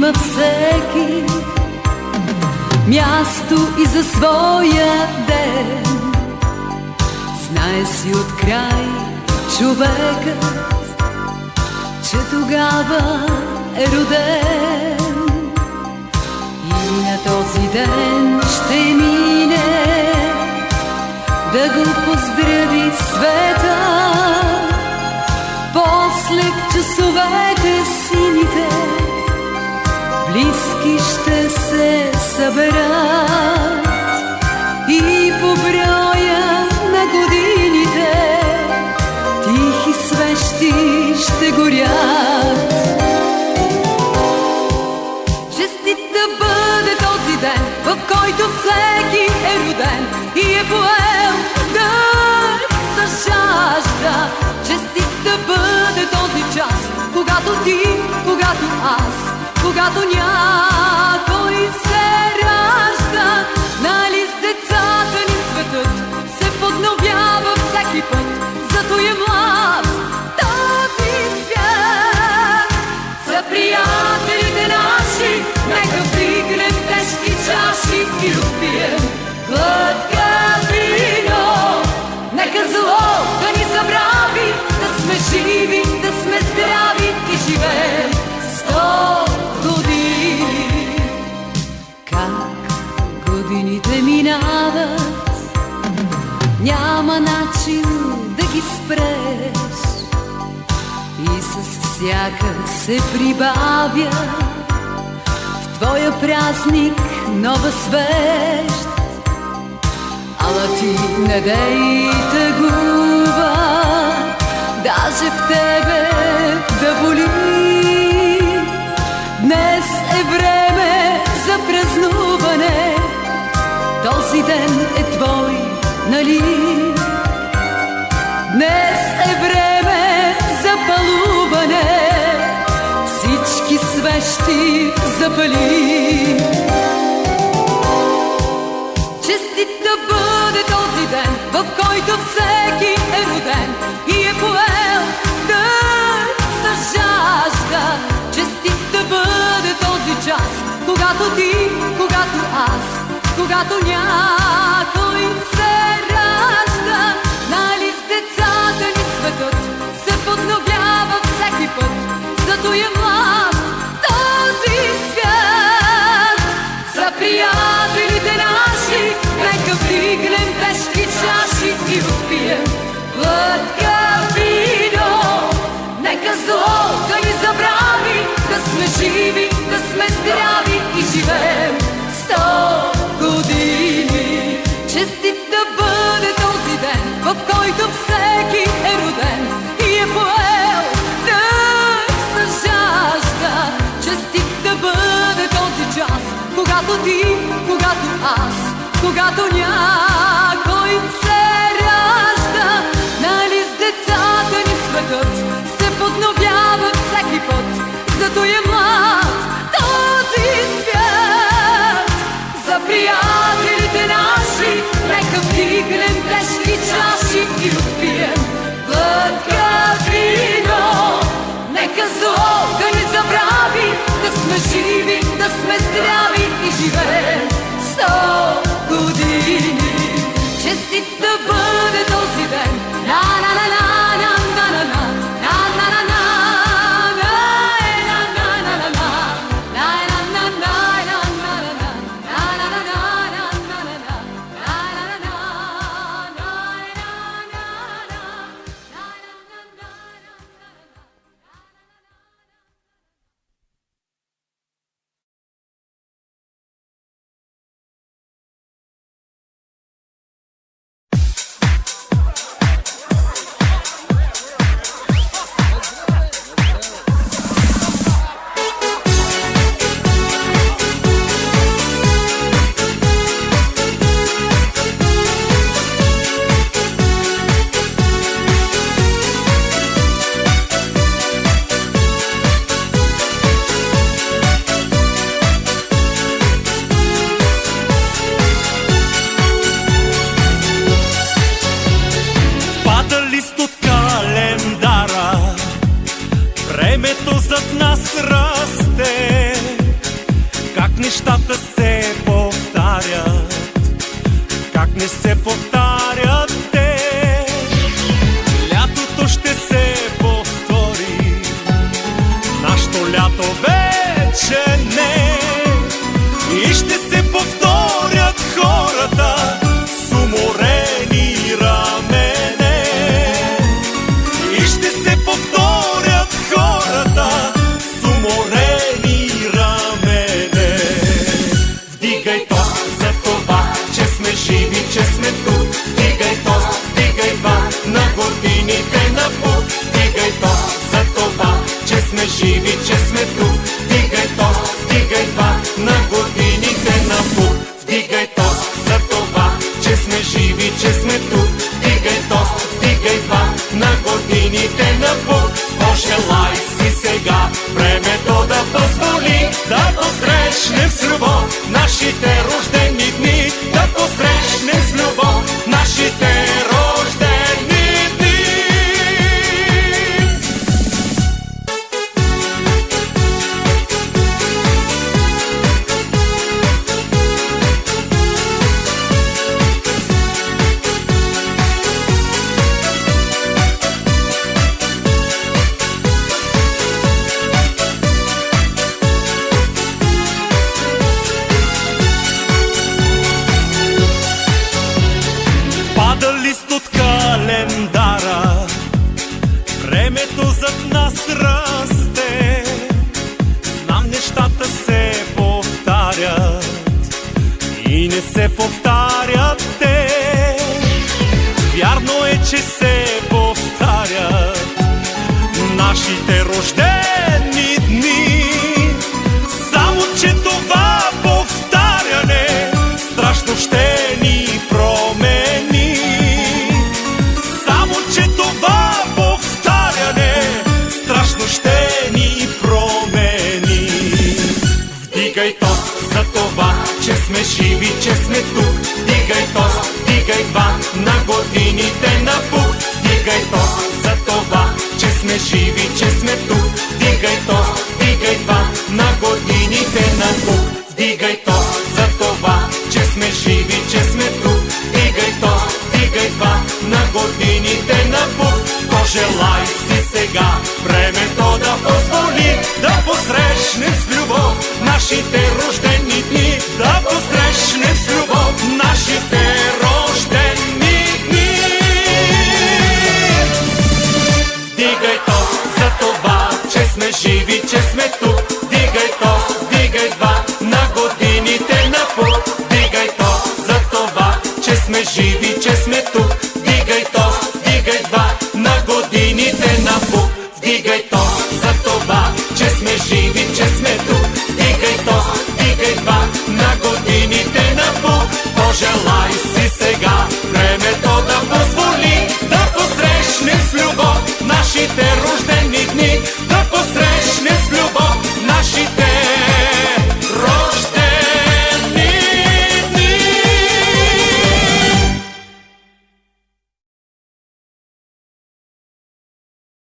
има всеки място и за своя ден. Знае си от край човекът, че тогава е роден. И на този ден ще мине да го поздрави света. После в часовете сините близки ще се съберат и по броя на годините тихи свещи ще горят. Честит да бъде този ден, в който всеки е роден и е поел дъх за жажда. Честит да бъде този час, когато ти, когато аз, когато някой се ражда. Нали с децата ни светът се подновява всеки път, зато е млад този свят. За приятелите наши нека вдигнем тежки чаши и разпием глътка вино. Нека зло да ни забрави, да сме живи, да сме здрави и живеем 100 години. Как годините минават, няма начин да ги спреш, и с всяка се прибавя в твоя празник нова свещ. Ала ти не дей тъгува, даже в тебе да боли. Днес е време за празнуване, този ден е твой, нали? Днес е време за палуване, всички свещи запали. Честит да бъде този ден, в който всеки е роден и е поел дъх за жажда. Честит да бъде този час, когато ти, когато аз, когато някой се ражда. Нали с децата ни светът се подновява всеки път, зато е млад този свят. За приятелите наши нека вдигнем тежки чаши и разпием глътка вино. Нека зло да ни забрави, да сме живи, да сме здрави и живеем 100 години. Честит да бъде този ден, в който всеки е роден и е поел дъх за жажда. Честит да бъде този час, когато ти, когато аз, когато някой се ражда. Нали с децата ни светът се подновява всеки път, зато е млад този свят. За приятелите наши нека вдигнем тежки чаши и разпием глътка вино. Нека зло да ни забрави, да сме живи, да сме здрави и живеем 100 години. Честит да бъде този ден, не се повтарят те. Лятото ще се повтори, нашето лято вече не. И ще се повторят хората с уморени рамене. И ще се повторят хората с уморени рамене. Вдигай тост за това, че сме живи, че сме тук. Вдигай тост, вдигай два на годините на пут. Вдигай тост за това, че сме живи, че сме тук. Вдигай тост, вдигай два на годините на пут. Вдигай тост за това, че сме живи, че сме тук. Вдигай тост, вдигай два на годините на пут. Пожелай си сега времето да позволи да посрещнем с любов нашите рождени дни. Да посрещнем с любов нашите рождени дни. Пада лист от календара, времето зад нас расте. Знам, нещата се повтарят и не се повтарят те. Вярно е, че се повтарят нашите рождени дни. Само че това повтаряне страшно ще ни промени. Само че това повтаряне страшно ще ни промени. Вдигай тост за това, че сме живи, че сме тук. Вдигай тост, вдигай два на годините на пук. Вдигай тост за това, че сме живи, че сме тук. Вдигай тост, вдигай два на годините на пук. Вдигай тост за това, че сме живи, че сме тук. Вдигай тост, вдигай два на годините на пук. Пожелай си сега времето да позволи да посрещнем с любов нашите рождени дни. Да посрещнем с любов нашите рождени дни. Вдигай тост за това, че сме живи, че сме тук. Вдигай тост, вдигай два на годините на пут. Вдигай тост за това, че сме живи, че сме тук. Вдигай тост, вдигай два на годините